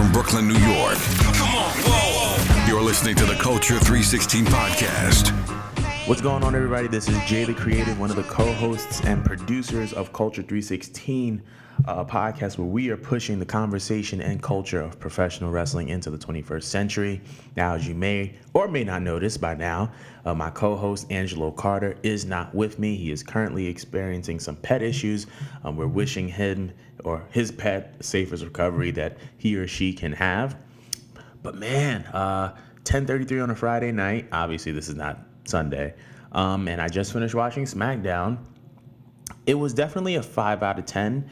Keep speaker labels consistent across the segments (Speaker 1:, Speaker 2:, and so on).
Speaker 1: from Brooklyn, New York. Come on, whoa. You're listening to the Culture 316 podcast.
Speaker 2: What's going on, everybody? This is Jay the Creative, one of the co-hosts and producers of Culture 316, a podcast where we are pushing the conversation and culture of professional wrestling into the 21st century. Now, as you may or may not notice by now, my co-host Angelo Carter is not with me. He is currently experiencing some pet issues. We're wishing him or his pet the safest recovery that he or she can have. But man, 10:33 on a Friday night. Obviously, this is not Sunday. And I just finished watching SmackDown. It was definitely a 5 out of 10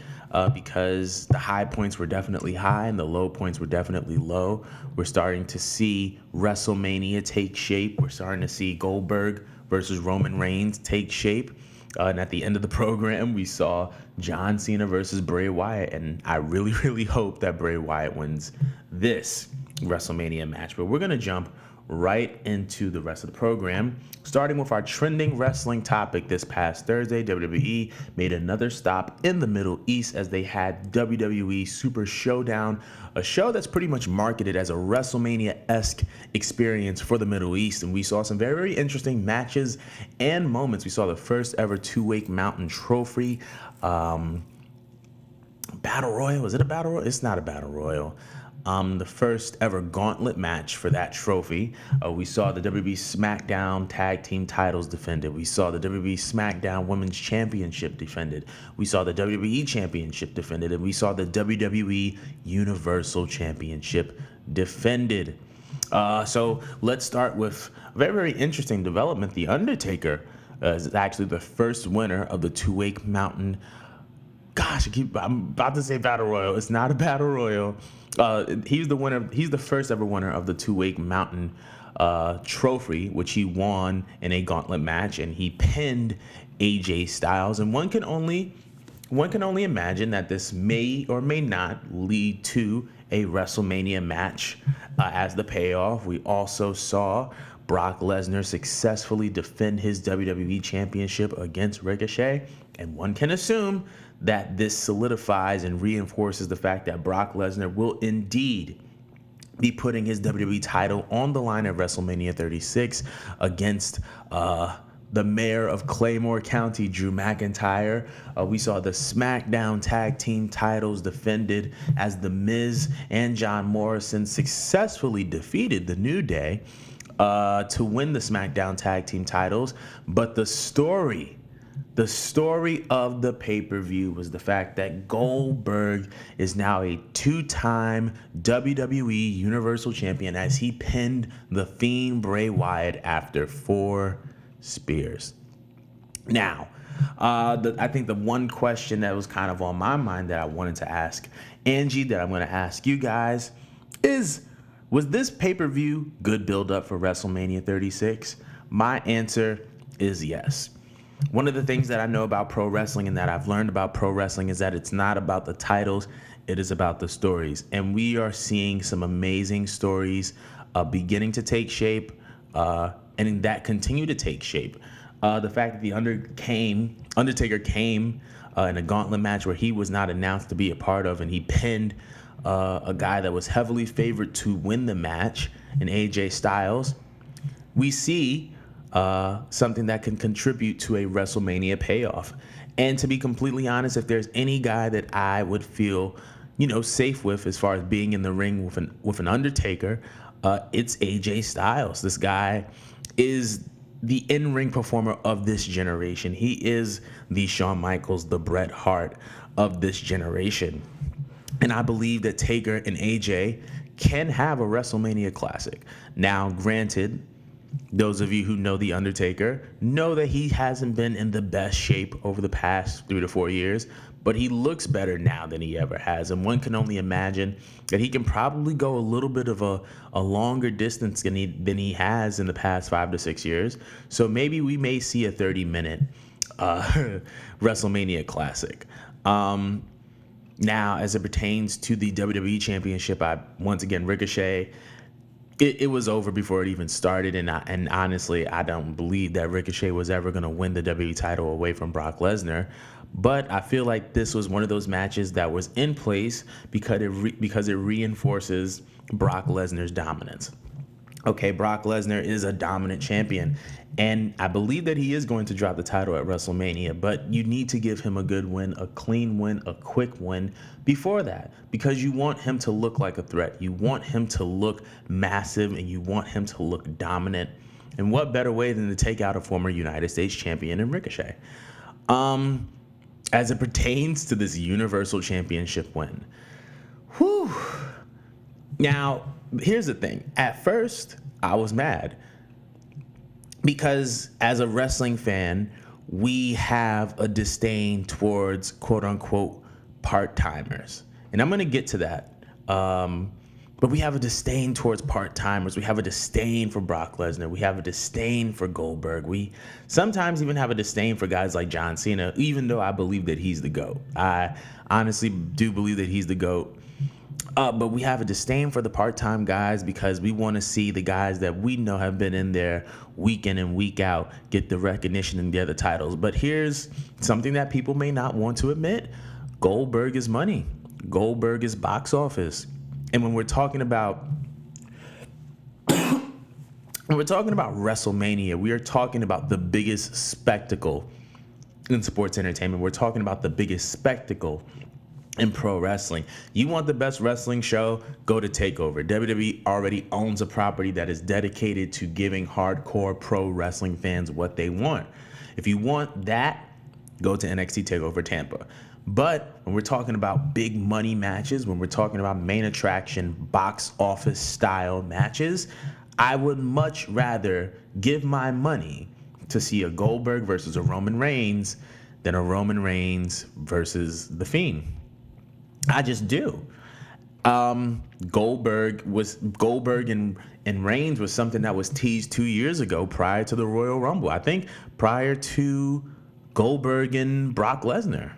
Speaker 2: because the high points were definitely high and the low points were definitely low. We're starting to see WrestleMania take shape. We're starting to see Goldberg versus Roman Reigns take shape. And at the end of the program, we saw John Cena versus Bray Wyatt. And I really, really hope that Bray Wyatt wins this WrestleMania match. But we're going to jump right into the rest of the program, starting with our trending wrestling topic. This past Thursday, WWE made another stop in the Middle East as they had WWE Super Showdown, a show that's pretty much marketed as a WrestleMania-esque experience for the Middle East. And we saw some very, very interesting matches and moments. We saw the first ever two-wake mountain trophy. Battle Royal. Was it a Battle Royal? It's not a Battle Royal. The first ever gauntlet match for that trophy. We saw the WWE SmackDown Tag Team titles defended. We saw the WWE SmackDown Women's Championship defended. We saw the WWE Championship defended. And we saw the WWE Universal Championship defended. So let's start with a very, very interesting development. The Undertaker is actually the first winner of the two-wake mountain. I'm about to say Battle Royal. It's not a Battle Royal. He's the winner. He's the first ever winner of the two-wake mountain trophy, which he won in a gauntlet match, and he pinned AJ Styles. And one can only imagine that this may or may not lead to a WrestleMania match as the payoff. We also saw Brock Lesnar successfully defend his WWE Championship against Ricochet, and one can assume that this solidifies and reinforces the fact that Brock Lesnar will indeed be putting his WWE title on the line at WrestleMania 36 against the mayor of Claymore County, Drew McIntyre. We saw the SmackDown Tag Team titles defended as The Miz and John Morrison successfully defeated The New Day to win the SmackDown Tag Team titles. But the story of the pay-per-view was the fact that Goldberg is now a two-time WWE Universal Champion as he pinned The Fiend Bray Wyatt after 4 spears. Now, I think the one question that was kind of on my mind that I wanted to ask Angie, that I'm going to ask you guys, is, was this pay-per-view good build-up for WrestleMania 36? My answer is yes. One of the things that I know about pro wrestling and that I've learned about pro wrestling is that it's not about the titles, it is about the stories. And we are seeing some amazing stories beginning to take shape and that continue to take shape. The fact that the Undertaker came in a gauntlet match where he was not announced to be a part of, and he pinned a guy that was heavily favored to win the match in AJ Styles. We see something that can contribute to a WrestleMania payoff. And to be completely honest, if there's any guy that I would feel, safe with as far as being in the ring with an Undertaker, it's AJ Styles. This guy is the in-ring performer of this generation. He is the Shawn Michaels, the Bret Hart of this generation. And I believe that Taker and AJ can have a WrestleMania classic. Now, granted, those of you who know The Undertaker know that he hasn't been in the best shape over the past 3 to 4 years, but he looks better now than he ever has. And one can only imagine that he can probably go a little bit of a longer distance than he has in the past 5 to 6 years. So maybe we may see a 30-minute WrestleMania classic. Now, as it pertains to the WWE Championship, once again, Ricochet, it was over before it even started, and honestly, I don't believe that Ricochet was ever going to win the WWE title away from Brock Lesnar. But I feel like this was one of those matches that was in place because it reinforces Brock Lesnar's dominance. Okay, Brock Lesnar is a dominant champion, and I believe that he is going to drop the title at WrestleMania, but you need to give him a good win, a clean win, a quick win before that, because you want him to look like a threat. You want him to look massive, and you want him to look dominant. And what better way than to take out a former United States champion in Ricochet? As it pertains to this Universal Championship win. Whew. Now, here's the thing. At first, I was mad because as a wrestling fan, we have a disdain towards quote unquote part-timers. And I'm going to get to that. But we have a disdain towards part-timers. We have a disdain for Brock Lesnar. We have a disdain for Goldberg. We sometimes even have a disdain for guys like John Cena, even though I believe that he's the GOAT. I honestly do believe that he's the GOAT. But we have a disdain for the part-time guys because we want to see the guys that we know have been in there week in and week out get the recognition and get the titles. But here's something that people may not want to admit. Goldberg is money. Goldberg is box office. And when we're talking about WrestleMania, we are talking about the biggest spectacle in sports entertainment. We're talking about the biggest spectacle in pro wrestling. You want the best wrestling show? Go to TakeOver. WWE already owns a property that is dedicated to giving hardcore pro wrestling fans what they want. If you want that, go to NXT TakeOver Tampa. But when we're talking about big money matches, when we're talking about main attraction, box office style matches, I would much rather give my money to see a Goldberg versus a Roman Reigns than a Roman Reigns versus The Fiend. I just do. Goldberg and Reigns was something that was teased 2 years ago prior to the Royal Rumble. I think prior to Goldberg and Brock Lesnar.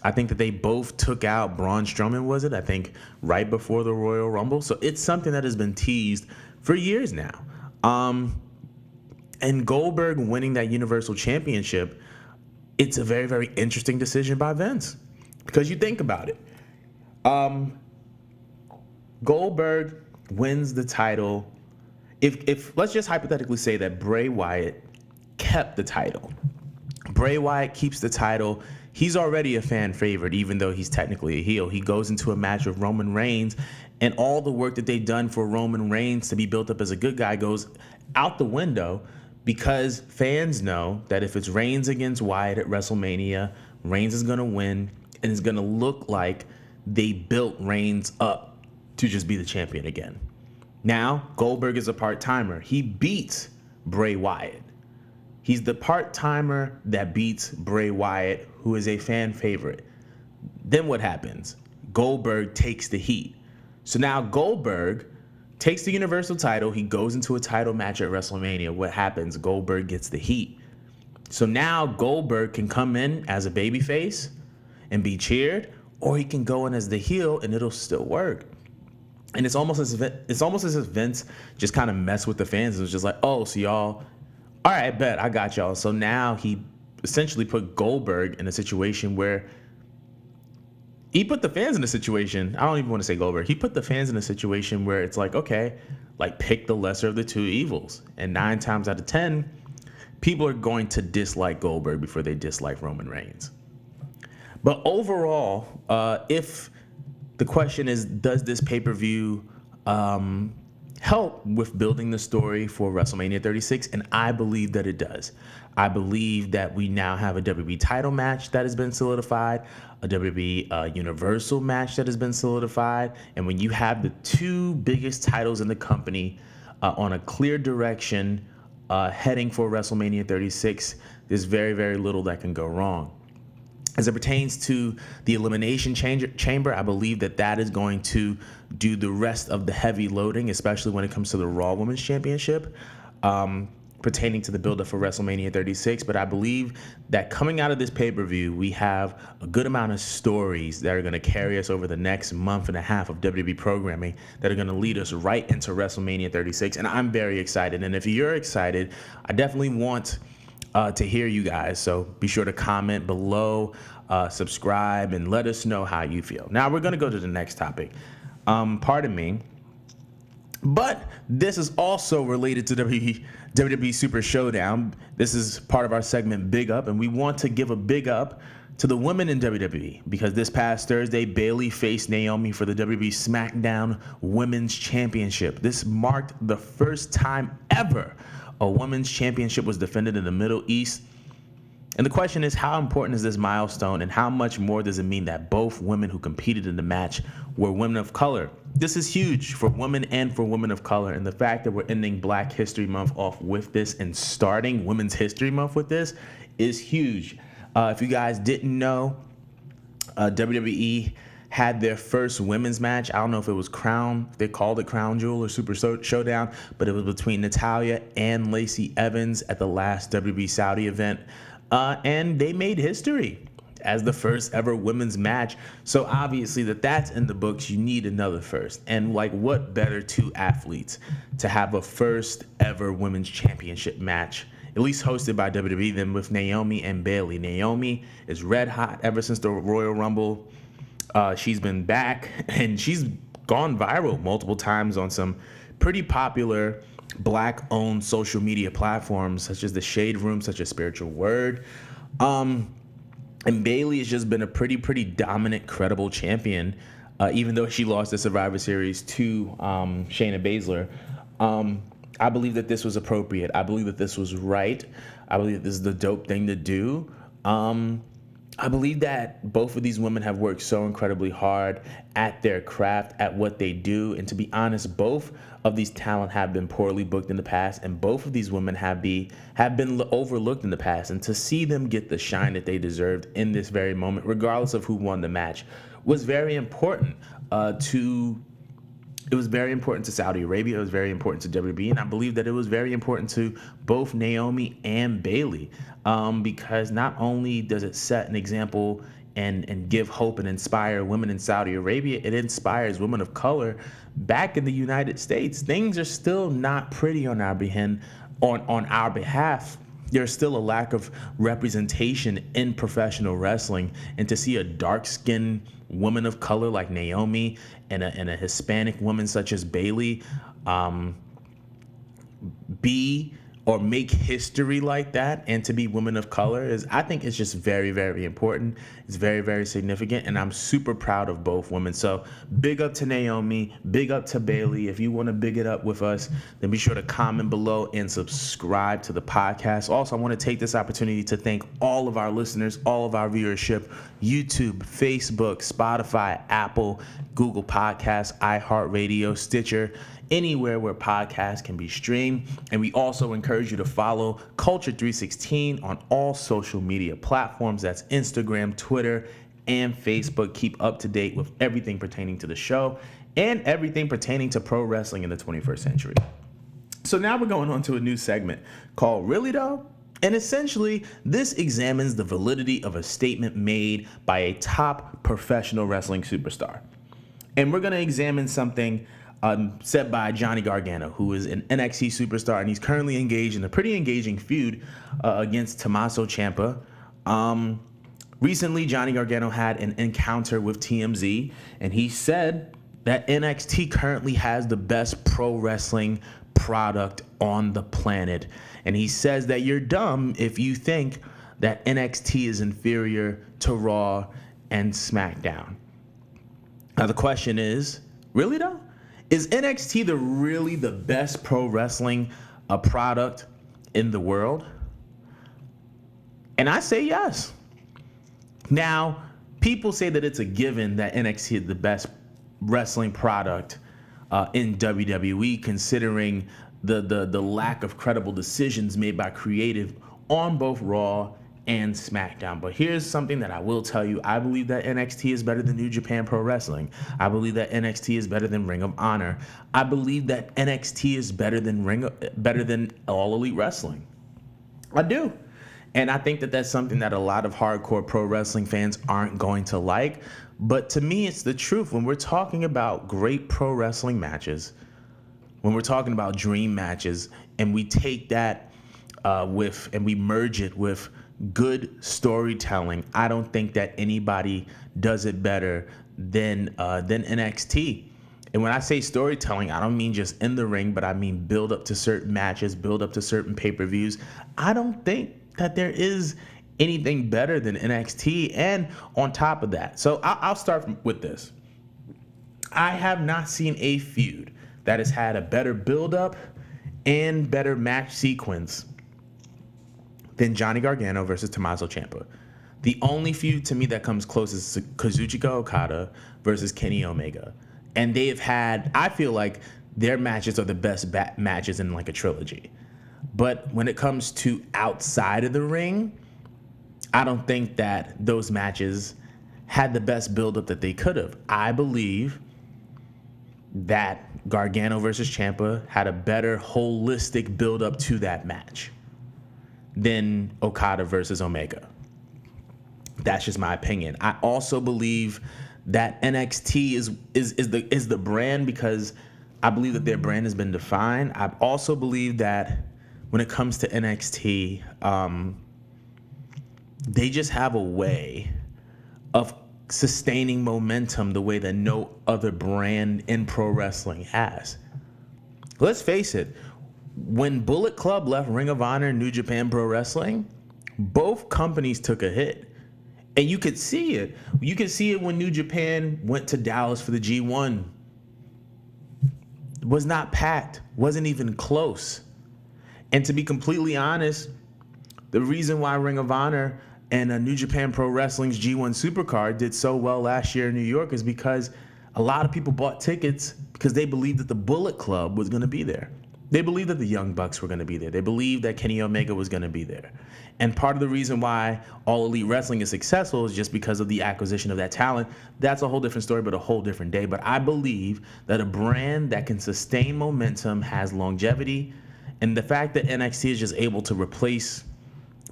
Speaker 2: I think that they both took out Braun Strowman, was it? I think right before the Royal Rumble. So it's something that has been teased for years now. And Goldberg winning that Universal Championship, it's a very, very interesting decision by Vince. Because you think about it. Goldberg wins the title. If let's just hypothetically say that Bray Wyatt kept the title. Bray Wyatt keeps the title. He's already a fan favorite, even though he's technically a heel. He goes into a match with Roman Reigns, and all the work that they've done for Roman Reigns to be built up as a good guy goes out the window because fans know that if it's Reigns against Wyatt at WrestleMania, Reigns is going to win, and it's going to look like they built Reigns up to just be the champion again. Now, Goldberg is a part-timer. He beats Bray Wyatt. He's the part-timer that beats Bray Wyatt, who is a fan favorite. Then what happens? Goldberg takes the heat. So now Goldberg takes the Universal title. He goes into a title match at WrestleMania. What happens? Goldberg gets the heat. So now Goldberg can come in as a babyface and be cheered, or he can go in as the heel and it'll still work. And it's almost as if Vince just kind of messed with the fans. It was just like, oh, so y'all, all right, bet, I got y'all. So now he essentially put Goldberg in a situation where he put the fans in a situation. I don't even want to say Goldberg. He put the fans in a situation where it's like, okay, like pick the lesser of the two evils. And 9 times out of 10, people are going to dislike Goldberg before they dislike Roman Reigns. But overall, if the question is, does this pay-per-view help with building the story for WrestleMania 36? And I believe that it does. I believe that we now have a WWE title match that has been solidified, a WWE Universal match that has been solidified. And when you have the two biggest titles in the company on a clear direction heading for WrestleMania 36, there's very, very little that can go wrong. As it pertains to the Elimination Chamber, I believe that that is going to do the rest of the heavy loading, especially when it comes to the Raw Women's Championship, pertaining to the build-up for WrestleMania 36. But I believe that coming out of this pay-per-view, we have a good amount of stories that are going to carry us over the next month and a half of WWE programming that are going to lead us right into WrestleMania 36. And I'm very excited. And if you're excited, I definitely want to hear you guys. So be sure to comment below, subscribe, and let us know how you feel. Now we're going to go to the next topic. Pardon me. But this is also related to WWE Super Showdown. This is part of our segment Big Up, and we want to give a big up to the women in WWE because this past Thursday, Bayley faced Naomi for the WWE SmackDown Women's Championship. This marked the first time ever a women's championship was defended in the Middle East. And the question is, how important is this milestone, and how much more does it mean that both women who competed in the match were women of color? This is huge for women and for women of color, and the fact that we're ending Black History Month off with this and starting Women's History Month with this is huge. If you guys didn't know, WWE had their first women's match. I don't know if it was Crown, they called it Crown Jewel or Super Showdown, but it was between Natalya and Lacey Evans at the last WWE Saudi event. And they made history as the first ever women's match. So obviously that's in the books. You need another first. And like, what better two athletes to have a first ever women's championship match, at least hosted by WWE, than with Naomi and Bayley. Naomi is red hot ever since the Royal Rumble. She's been back, and she's gone viral multiple times on some pretty popular Black-owned social media platforms, such as the Shade Room, such as Spiritual Word. And Bayley has just been a pretty dominant, credible champion, even though she lost the Survivor Series to Shayna Baszler. I believe that this was appropriate. I believe that this was right. I believe that this is the dope thing to do. I believe that both of these women have worked so incredibly hard at their craft, at what they do. And to be honest, both of these talent have been poorly booked in the past, and both of these women have been overlooked in the past. And to see them get the shine that they deserved in this very moment, regardless of who won the match, was very important It was very important to Saudi Arabia. It was very important to WWE. And I believe that it was very important to both Naomi and Bayley, because not only does it set an example and give hope and inspire women in Saudi Arabia, it inspires women of color back in the United States. Things are still not pretty on our behalf. There's still a lack of representation in professional wrestling, and to see a dark-skinned woman of color like Naomi and a Hispanic woman such as Bayley be or make history like that, and to be women of color, I think it's just very, very important. It's very, very significant, and I'm super proud of both women. So big up to Naomi, big up to Bayley. If you want to big it up with us, then be sure to comment below and subscribe to the podcast. Also, I want to take this opportunity to thank all of our listeners, all of our viewership, YouTube, Facebook, Spotify, Apple, Google Podcasts, iHeartRadio, Stitcher, anywhere where podcasts can be streamed. And we also encourage you to follow Culture 316 on all social media platforms. That's Instagram, Twitter, and Facebook. Keep up to date with everything pertaining to the show and everything pertaining to pro wrestling in the 21st century. So now we're going on to a new segment called Really Though? And essentially, this examines the validity of a statement made by a top professional wrestling superstar. And we're going to examine something said by Johnny Gargano, who is an NXT superstar, and he's currently engaged in a pretty engaging feud against Tommaso Ciampa. Recently, Johnny Gargano had an encounter with TMZ, and he said that NXT currently has the best pro wrestling product on the planet. And he says that you're dumb if you think that NXT is inferior to Raw and SmackDown. Now, the question is, really though? Is NXT really the best pro wrestling product in the world? And I say yes. Now, people say that it's a given that NXT is the best wrestling product in WWE, considering the lack of credible decisions made by creative on both Raw and SmackDown. But here's something that I will tell you. I believe that NXT is better than New Japan Pro Wrestling. I believe that NXT is better than Ring of Honor. I believe that NXT is better than All Elite Wrestling. I do. And I think that that's something that a lot of hardcore pro wrestling fans aren't going to like. But to me, it's the truth. When we're talking about great pro wrestling matches, when we're talking about dream matches, and we take that and we merge it with good storytelling, I don't think that anybody does it better than NXT. And when I say storytelling, I don't mean just in the ring, but I mean build up to certain matches, build up to certain pay-per-views. I don't think that there is anything better than NXT. And on top of that, so I'll start with this. I have not seen a feud that has had a better build-up and better match sequence than Johnny Gargano versus Tommaso Ciampa. The only feud to me that comes close is Kazuchika Okada versus Kenny Omega. And they have had, I feel like their matches are the best matches in like a trilogy. But when it comes to outside of the ring, I don't think that those matches had the best buildup that they could have. I believe that Gargano versus Ciampa had a better holistic buildup to that match than Okada versus Omega. That's just my opinion. I also believe that NXT is the brand because I believe that their brand has been defined. I also believe that when it comes to NXT, they just have a way of sustaining momentum the way that no other brand in pro wrestling has. Let's face it, when Bullet Club left Ring of Honor and New Japan Pro Wrestling, both companies took a hit. And you could see it. You could see it when New Japan went to Dallas for the G1. It was not packed, wasn't even close. And to be completely honest, the reason why Ring of Honor and New Japan Pro Wrestling's G1 Supercard did so well last year in New York is because a lot of people bought tickets because they believed that the Bullet Club was going to be there. They believed that the Young Bucks were going to be there. They believed that Kenny Omega was going to be there. And part of the reason why All Elite Wrestling is successful is just because of the acquisition of that talent. That's a whole different story, but a whole different day. But I believe that a brand that can sustain momentum has longevity. And the fact that NXT is just able to replace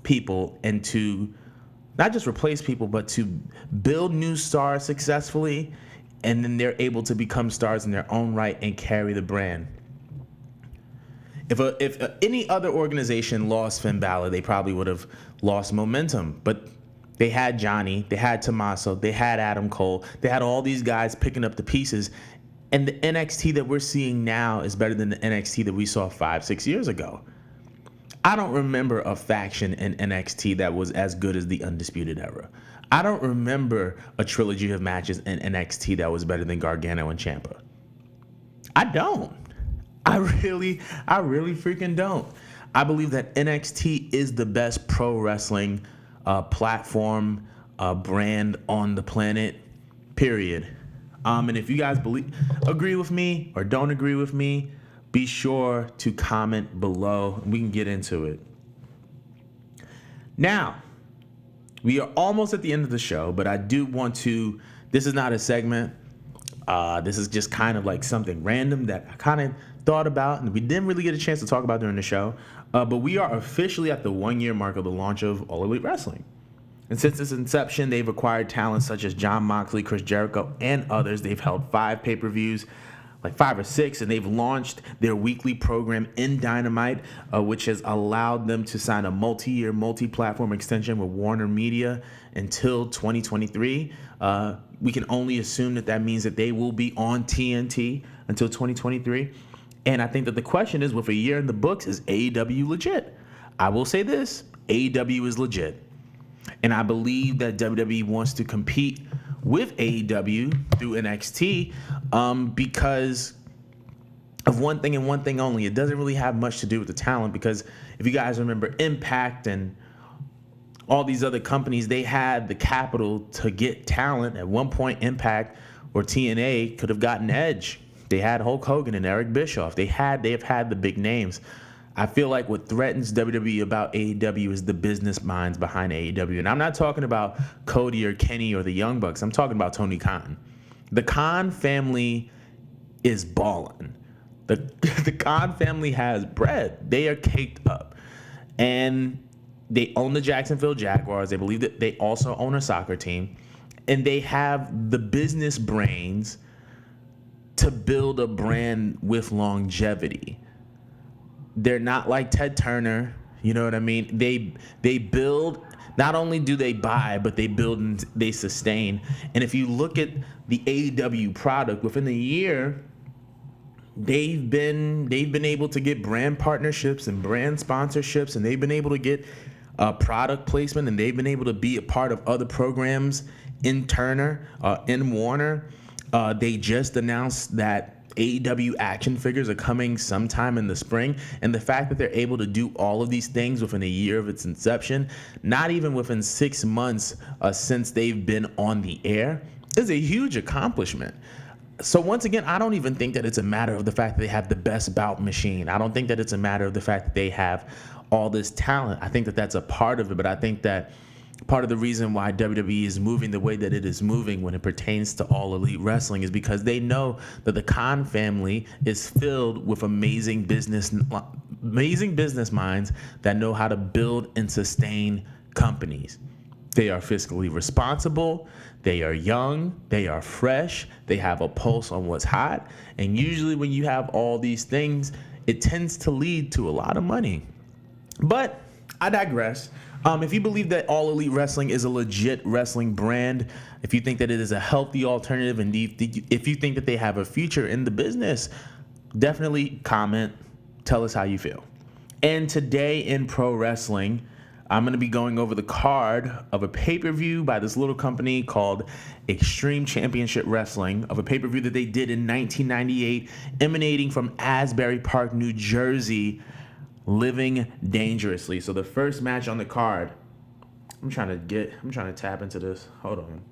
Speaker 2: people and to not just replace people, but to build new stars successfully, and then they're able to become stars in their own right and carry the brand. If any other organization lost Finn Balor, they probably would have lost momentum. But they had Johnny, they had Tommaso, they had Adam Cole, they had all these guys picking up the pieces. And the NXT that we're seeing now is better than the NXT that we saw 5-6 years ago. I don't remember a faction in NXT that was as good as the Undisputed Era. I don't remember a trilogy of matches in NXT that was better than Gargano and Ciampa. I don't. I really freaking don't. I believe that NXT is the best pro wrestling platform, brand on the planet, period. And if you guys agree with me or don't agree with me, be sure to comment below and we can get into it. Now, we are almost at the end of the show, but I do want to, this is not a segment. This is just kind of like something random that I kind of thought about and we didn't really get a chance to talk about during the show. But we are officially at the 1-year mark of the launch of All Elite Wrestling. And since its inception, they've acquired talent such as Jon Moxley, Chris Jericho, and others. They've held 5 pay-per-views, like 5 or 6, and they've launched their weekly program in Dynamite, which has allowed them to sign a multi-year, multi-platform extension with Warner Media until 2023. We can only assume that means that they will be on TNT until 2023. And I think that the question is, with a year in the books, is AEW legit? I will say this, AEW is legit. And I believe that WWE wants to compete with AEW through NXT because of one thing and one thing only. It doesn't really have much to do with the talent, because if you guys remember Impact and all these other companies, they had the capital to get talent. At one point, Impact or TNA could have gotten Edge. They had Hulk Hogan and Eric Bischoff. They have had the big names. I feel like what threatens WWE about AEW is the business minds behind AEW. And I'm not talking about Cody or Kenny or the Young Bucks. I'm talking about Tony Khan. The Khan family is balling. The Khan family has bread. They are caked up. And they own the Jacksonville Jaguars. They believe that they also own a soccer team. And they have the business brains to build a brand with longevity. They're not like Ted Turner. You know what I mean? They build. Not only do they buy, but they build and they sustain. And if you look at the AEW product within the year, they've been able to get brand partnerships and brand sponsorships, and they've been able to get product placement, and they've been able to be a part of other programs in Turner, in Warner. They just announced that AEW action figures are coming sometime in the spring, and the fact that they're able to do all of these things within a year of its inception, not even within 6 months since they've been on the air, is a huge accomplishment. So once again, I don't even think that it's a matter of the fact that they have the best bout machine. I don't think that it's a matter of the fact that they have all this talent. I think that that's a part of it, but I think that part of the reason why WWE is moving the way that it is moving when it pertains to All Elite Wrestling is because they know that the Khan family is filled with amazing business minds that know how to build and sustain companies. They are fiscally responsible, they are young, they are fresh, they have a pulse on what's hot, and usually when you have all these things, it tends to lead to a lot of money. But I digress. If you believe that All Elite Wrestling is a legit wrestling brand, if you think that it is a healthy alternative, and if you think that they have a future in the business, definitely comment, tell us how you feel. And today in pro wrestling, I'm going to be going over the card of a pay-per-view by this little company called Extreme Championship Wrestling, of a pay-per-view that they did in 1998, emanating from Asbury Park, New Jersey, Living Dangerously. So the first match on the card, I'm trying to tap into this. Hold on.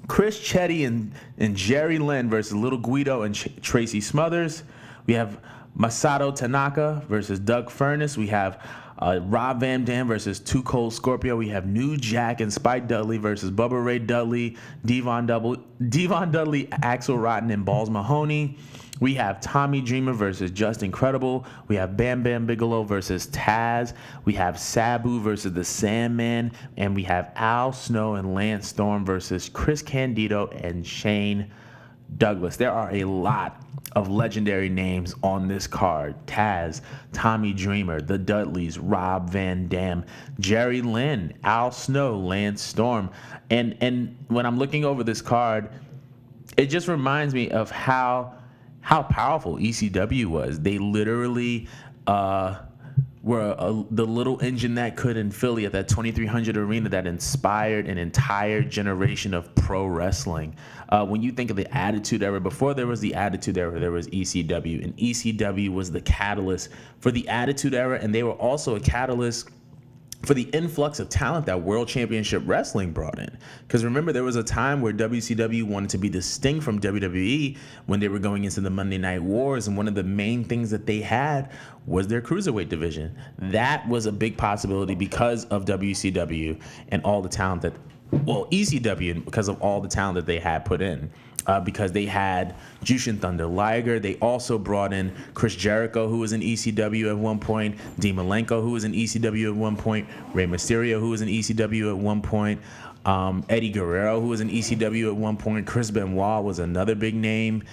Speaker 2: Chris Chetty and Jerry Lynn versus Little Guido and Tracy Smothers. We have Masato Tanaka versus Doug Furnace. We have Rob Van Dam versus Too Cold Scorpio. We have New Jack and Spike Dudley versus Bubba Ray Dudley, Devon Dudley, Axel Rotten, and Balls Mahoney. We have Tommy Dreamer versus Just Incredible. We have Bam Bam Bigelow versus Taz. We have Sabu versus the Sandman. And we have Al Snow and Lance Storm versus Chris Candido and Shane Douglas. There are a lot of legendary names on this card. Taz, Tommy Dreamer, the Dudleys, Rob Van Dam, Jerry Lynn, Al Snow, Lance Storm. And when I'm looking over this card, it just reminds me of how powerful ECW was. They literally were the little engine that could in Philly at that 2300 arena that inspired an entire generation of pro wrestling. When you think of the Attitude Era, before there was the Attitude Era, there was ECW, and ECW was the catalyst for the Attitude Era, and they were also a catalyst for the influx of talent that World Championship Wrestling brought in. Because remember, there was a time where WCW wanted to be distinct from WWE when they were going into the Monday Night Wars, and one of the main things that they had was their cruiserweight division. That was a big possibility because of WCW and all the talent that, ECW, because of all the talent that they had put in. Because they had Jushin Thunder Liger. They also brought in Chris Jericho, who was in ECW at one point, Dean Malenko, who was in ECW at one point, Rey Mysterio, who was in ECW at one point, Eddie Guerrero, who was in ECW at one point, Chris Benoit was another big name.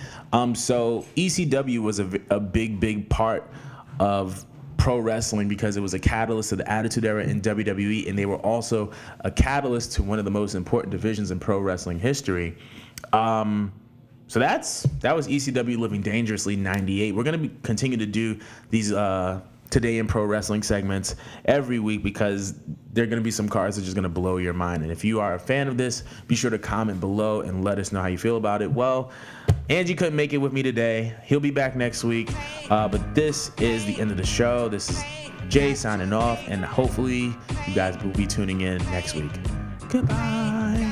Speaker 2: So ECW was a big part of pro wrestling because it was a catalyst to the Attitude Era in WWE, and they were also a catalyst to one of the most important divisions in pro wrestling history. So that was ECW Living Dangerously 98. We're going to continue to do these Today in Pro Wrestling segments every week because there are going to be some cards that are just going to blow your mind. And if you are a fan of this, be sure to comment below and let us know how you feel about it. Well, Angie couldn't make it with me today. He'll be back next week. But this is the end of the show. This is Jay signing off, and hopefully you guys will be tuning in next week. Goodbye.